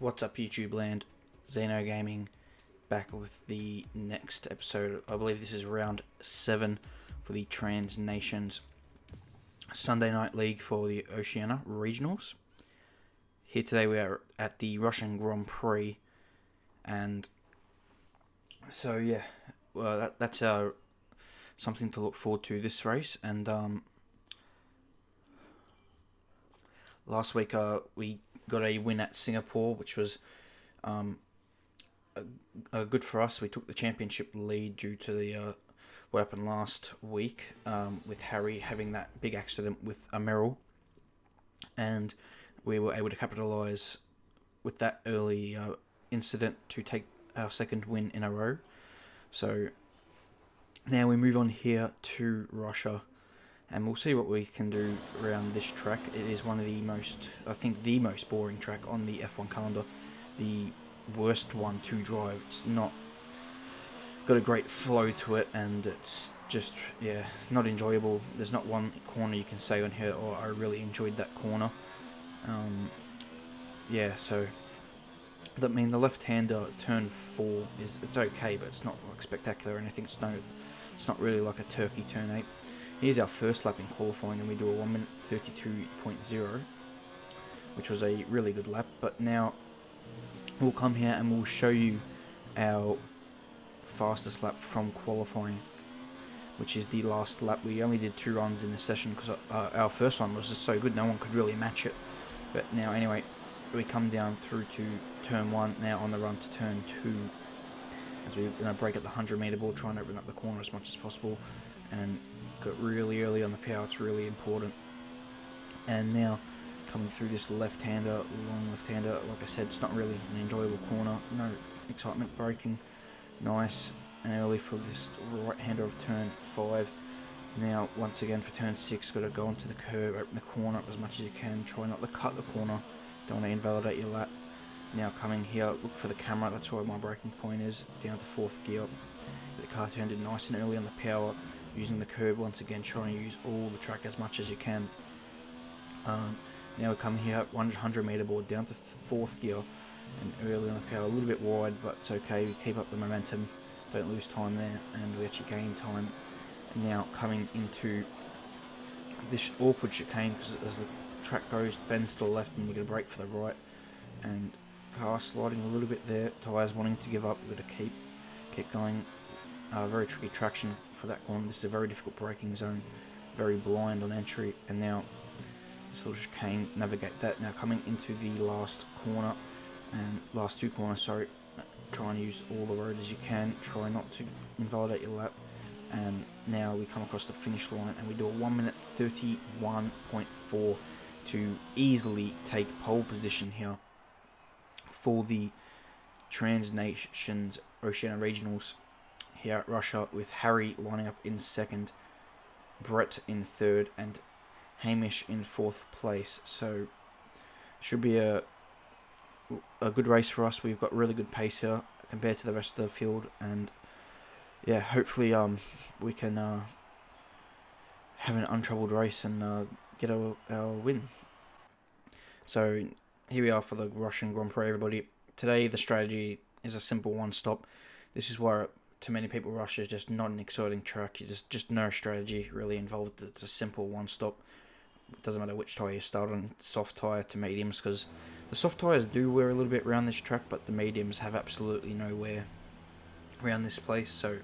What's up, YouTube land? Xeno Gaming back with the next episode. I believe this is round 7 for the Trans Nations Sunday Night League for the Oceania Regionals. Here today we are at the Russian Grand Prix, and so yeah, well that's something to look forward to this race. And last week we got a win at Singapore, which was good for us. We took the championship lead due to the what happened last week with Harry having that big accident with a Merrill, and we were able to capitalise with that early incident to take our second win in a row. So now we move on here to Russia, and we'll see what we can do around this track. It is one of the most, I think, the most boring track on the F1 calendar. The worst one to drive. It's not got a great flow to it, and it's just, yeah, not enjoyable. There's not one corner you can say on here, oh, I really enjoyed that corner. Yeah, so that mean the left-hander turn 4 it's okay, but it's not like spectacular or anything. It's not really like a turkey turn 8. Here's our first lap in qualifying, and we do a 1 minute 32.0, which was a really good lap. But now we'll come here and we'll show you our fastest lap from qualifying, which is the last lap. We only did 2 runs in this session because our first one was just so good, no one could really match it. But now, anyway, we come down through to turn 1, now on the run to turn 2, as we're going to brake at the 100-metre board, try and open up the corner as much as possible, and got really early on the power. It's really important. And now coming through this left-hander, long left-hander, like I said, it's not really an enjoyable corner, no excitement braking. Nice and early for this right-hander of turn 5. Now once again for turn 6, got to go onto the curb, open the corner up as much as you can, try not to cut the corner, don't want to invalidate your lap. Now coming here, look for the camera, that's where my braking point is, down to 4th gear. The car turned in nice and early on the power, using the curb once again, trying to use all the track as much as you can. Now we come here, 100-metre board, down to 4th gear, and early on the power, a little bit wide, but it's okay, we keep up the momentum, don't lose time there, and we actually gain time. And now coming into this awkward chicane, because as the track goes, bends to the left, and we're going to brake for the right, and car sliding a little bit there, tyres wanting to give up, we've got to keep going. Very tricky traction for that corner. This is a very difficult braking zone, very blind on entry, and now this little chicane, navigate that. Now coming into the last corner, and last 2 corners, sorry, try and use all the road as you can, try not to invalidate your lap. And now we come across the finish line, and we do a 1 minute 31.4 to easily take pole position here for the Trans Nations Oceania Regionals here at Russia, with Harry lining up in 2nd, Brett in 3rd, and Hamish in 4th place. So should be a good race for us. We've got really good pace here compared to the rest of the field, and yeah, hopefully we can have an untroubled race and get our win. So here we are for the Russian Grand Prix, everybody. Today the strategy is a simple one-stop. This is where, to many people, Russia is just not an exciting track. You just no strategy really involved. It's a simple one-stop. It doesn't matter which tyre you start on, soft tyre to mediums, because the soft tyres do wear a little bit around this track, but the mediums have absolutely no wear around this place. So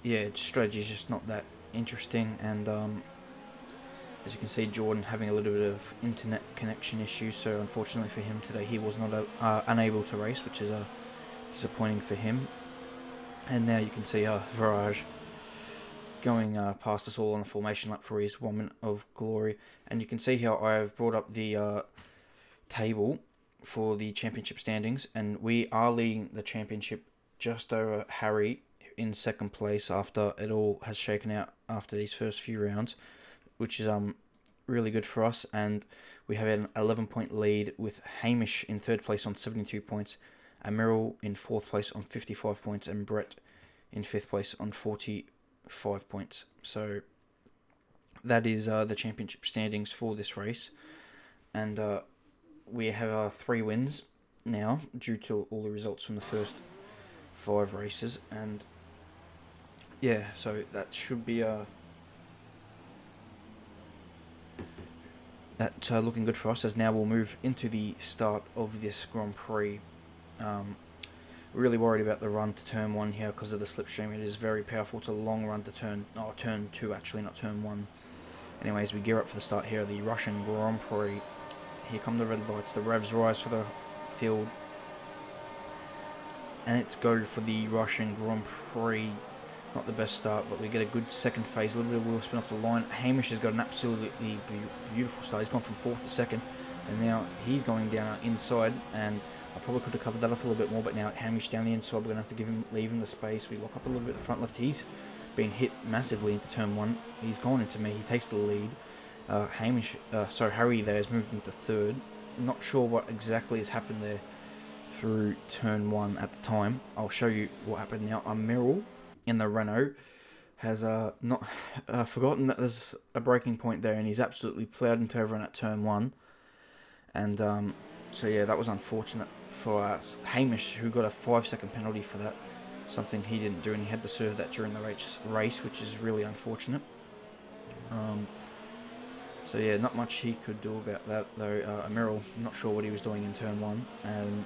yeah, strategy is just not that interesting. And as you can see, Jordan having a little bit of internet connection issues, so unfortunately for him today, he was not unable to race, which is disappointing for him. And now you can see Viraj going past us all on the formation lap for his 1 minute of glory. And you can see here I have brought up the table for the championship standings, and we are leading the championship just over Harry in 2nd place after it all has shaken out after these first few rounds, which is really good for us. And we have an 11-point lead with Hamish in 3rd place on 72 points, Amiral in 4th place on 55 points, and Brett in 5th place on 45 points. So that is the championship standings for this race. And we have 3 wins now due to all the results from the first 5 races, and yeah, so that should be looking good for us, as now we'll move into the start of this Grand Prix. Really worried about the run to turn 1 here because of the slipstream. It is very powerful. It's a long run to turn 2 actually, not turn 1. Anyways, we gear up for the start here of the Russian Grand Prix. Here come the red lights, the revs rise for the field, and it's go for the Russian Grand Prix. Not the best start, but we get a good second phase, a little bit of wheel spin off the line. Hamish has got an absolutely beautiful start. He's gone from 4th to 2nd, and now he's going down inside, and I probably could have covered that off a little bit more, but now Hamish down the inside, we're going to have to leave him the space. We lock up a little bit at the front left. He's been hit massively into turn 1. He's gone into me. He takes the lead. Harry there has moved into 3rd. Not sure what exactly has happened there through turn 1 at the time. I'll show you what happened now. Merrill in the Renault has not forgotten that there's a braking point there, and he's absolutely ploughed into everyone at turn 1. And so yeah, that was unfortunate for us. Hamish, who got a 5-second penalty for that, something he didn't do, and he had to serve that during the race, which is really unfortunate. So yeah, not much he could do about that, though. Merrill, not sure what he was doing in turn 1. And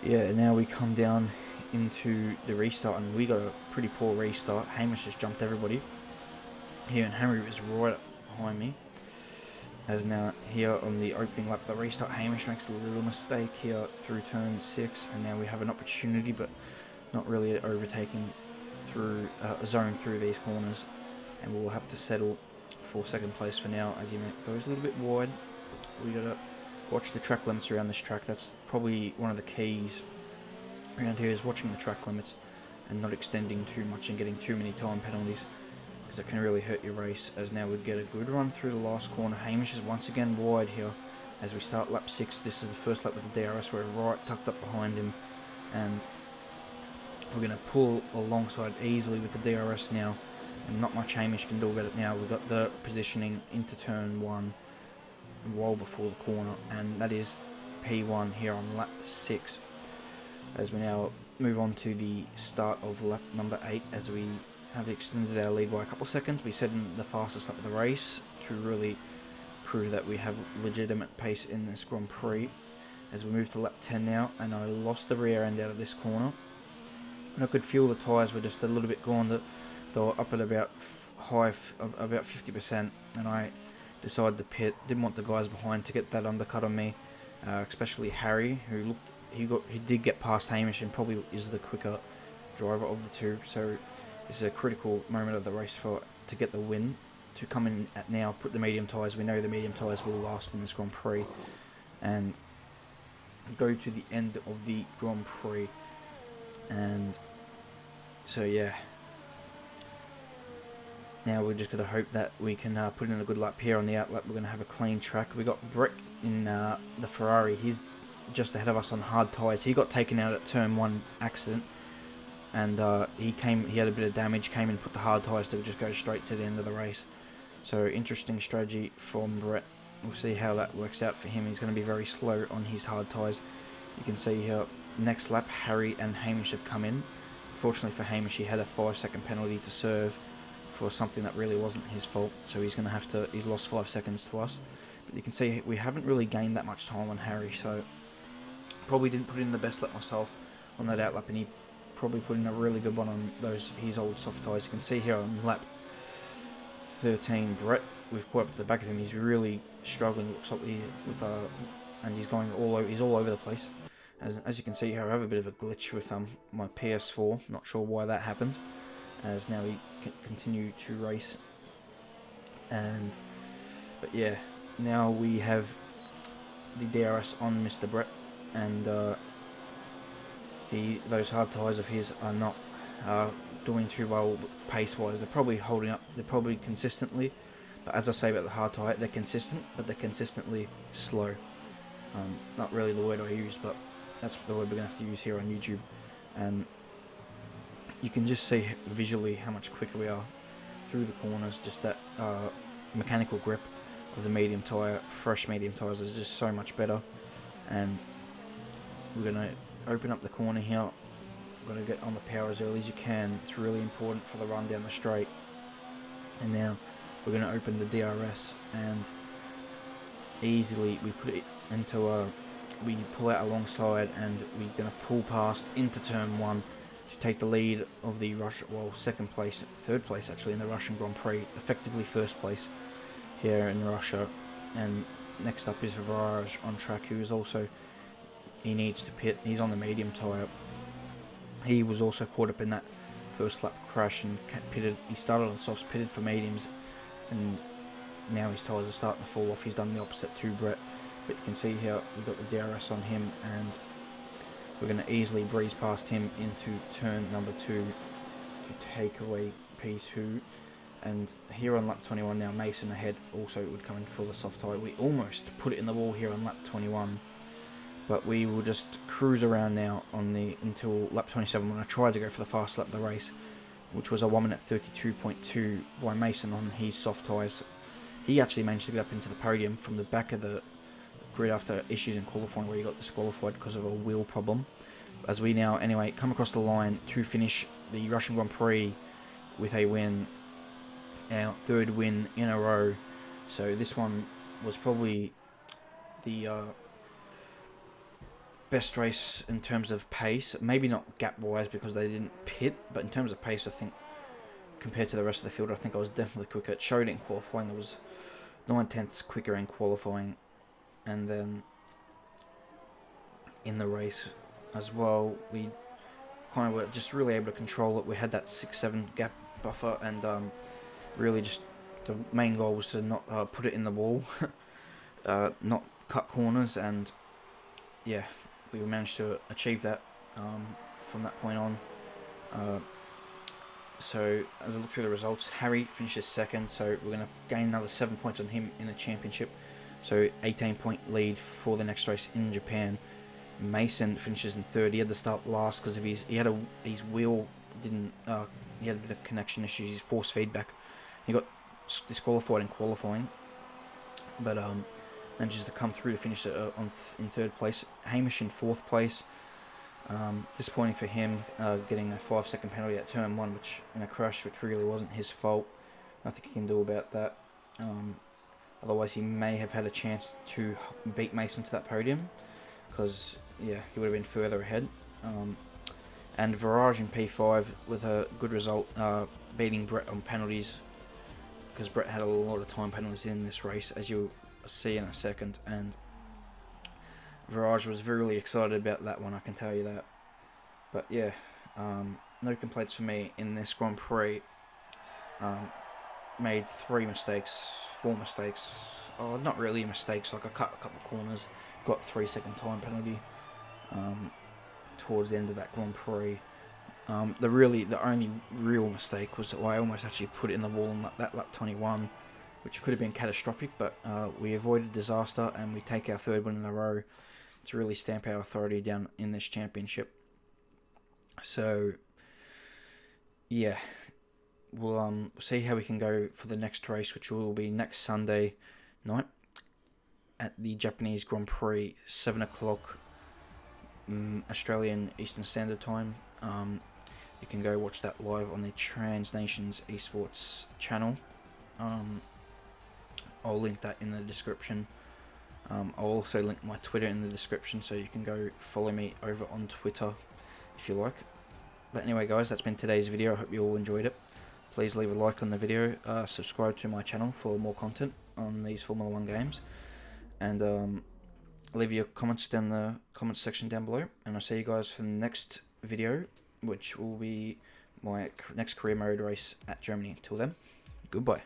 yeah, now we come down into the restart, and we got a pretty poor restart. Hamish just jumped everybody here, and Henry was right up behind me. As now here on the opening lap of the restart, Hamish makes a little mistake here through turn 6, and now we have an opportunity, but not really overtaking through zone through these corners, and we'll have to settle for 2nd place for now, as he goes a little bit wide. We gotta watch the track limits around this track. That's probably one of the keys around here, is watching the track limits and not extending too much and getting too many time penalties, because it can really hurt your race. As now we get a good run through the last corner. Hamish is once again wide here as we start lap 6. This is the first lap with the DRS. We're right tucked up behind him, and we're going to pull alongside easily with the DRS now, and not much Hamish can do about it now. We've got the positioning into turn 1 well before the corner, and that is P1 here on lap 6. As we now move on to the start of lap number 8, as we have extended our lead by a couple of seconds. We set in the fastest lap of the race to really prove that we have legitimate pace in this Grand Prix. As we move to lap 10 now, and I lost the rear end out of this corner, and I could feel the tyres were just a little bit gone. They were up at about about 50%, and I decided to pit. Didn't want the guys behind to get that undercut on me, especially Harry, who he did get past Hamish and probably is the quicker driver of the two. So this is a critical moment of the race to get the win, to come in at now, put the medium tyres. We know the medium tyres will last in this Grand Prix, and go to the end of the Grand Prix. And so yeah, now we're just going to hope that we can put in a good lap here on the outlap. We're going to have a clean track. We got Brett in the Ferrari. He's just ahead of us on hard tyres. He got taken out at turn 1 accident, and he had a bit of damage, came and put the hard tyres to just go straight to the end of the race. So interesting strategy from Brett. We'll see how that works out for him. He's going to be very slow on his hard tyres. You can see here, next lap, Harry and Hamish have come in. Fortunately for Hamish, he had a 5-second penalty to serve for something that really wasn't his fault, so he's lost 5 seconds to us. But you can see we haven't really gained that much time on Harry, so probably didn't put in the best lap myself on that outlap, and he probably put in a really good one on his old soft tyres. You can see here on lap 13, Brett, we've caught up to the back of him. He's really struggling, looks like, and he's all over the place. As you can see here, I have a bit of a glitch with my PS4. Not sure why that happened. As now we continue to race, but yeah, now we have the DRS on Mr. Brett, and those hard tyres of his are not doing too well pace wise. They're probably holding up, they're probably consistently, but as I say about the hard tyre, they're consistent, but they're consistently slow. Not really the word I use, but that's the word we're going to have to use here on YouTube. And you can just see visually how much quicker we are through the corners. Just that mechanical grip of the medium tyre, fresh medium tyres, is just so much better. And we're going to open up the corner here. We're going to get on the power as early as you can. It's really important for the run down the straight. And now we're going to open the DRS, and easily we put it into we pull out alongside, and we're going to pull past into turn 1 to take the lead of the third place actually in the Russian Grand Prix, effectively first place here in Russia. And next up is Viraj on track, who is also, he needs to pit. He's on the medium tyre. He was also caught up in that first lap crash and pitted. He started on softs, pitted for mediums, and now his tyres are starting to fall off. He's done the opposite to Brett, but you can see here we've got the DRS on him, and we're going to easily breeze past him into turn number 2 to take away P2. And here on lap 21 now, Mason ahead also would come in for the soft tyre. We almost put it in the wall here on lap 21, but we will just cruise around now until lap 27 when I tried to go for the fast lap of the race, which was a 1 minute 32.2 by Mason on his soft tyres. He actually managed to get up into the podium from the back of the grid after issues in qualifying where he got disqualified because of a wheel problem. As we now anyway come across the line to finish the Russian Grand Prix with a win, our 3rd win in a row. So this one was probably the best race in terms of pace. Maybe not gap wise because they didn't pit, but in terms of pace, I think compared to the rest of the field, I think I was definitely quicker. It showed it in qualifying. It was 9/10ths quicker in qualifying, and then in the race as well, we kind of were just really able to control it. We had that 6-7 gap buffer, and really just the main goal was to not put it in the wall, not cut corners, and yeah, we managed to achieve that from that point on. So as I look through the results, Harry finishes 2nd, so we're going to gain another 7 points on him in the championship. So 18-point lead for the next race in Japan. Mason finishes in 3rd. He had to start last because of his wheel didn't. He had a bit of connection issues. His force feedback. He got disqualified in qualifying, but manages to come through to finish in 3rd place. Hamish in 4th place. Disappointing for him, getting a 5-second penalty at turn 1, which in a crash, which really wasn't his fault. Nothing he can do about that. Otherwise, he may have had a chance to beat Mason to that podium, because yeah, he would have been further ahead. And Viraj in P5 with a good result, beating Brett on penalties, because Brett had a lot of time penalties in this race, as you'll see in a second. And Viraj was really excited about that one, I can tell you that. But yeah, no complaints for me in this Grand Prix. Made 4 mistakes. Oh, not really mistakes, like I cut a couple of corners, got 3-second time penalty towards the end of that Grand Prix. The only real mistake was I almost actually put it in the wall in that lap 21, which could have been catastrophic, but we avoided disaster, and we take our 3rd win in a row to really stamp our authority down in this championship. So yeah, we'll see how we can go for the next race, which will be next Sunday night at the Japanese Grand Prix, 7 o'clock Australian Eastern Standard Time. You can go watch that live on the Trans Nations Esports channel. I'll link that in the description. I'll also link my Twitter in the description, so you can go follow me over on Twitter if you like. But anyway guys, that's been today's video. I hope you all enjoyed it. Please leave a like on the video, subscribe to my channel for more content on these Formula 1 games, and leave your comments down the comments section down below, and I'll see you guys for the next video, which will be my next career mode race at Germany. Until then, goodbye.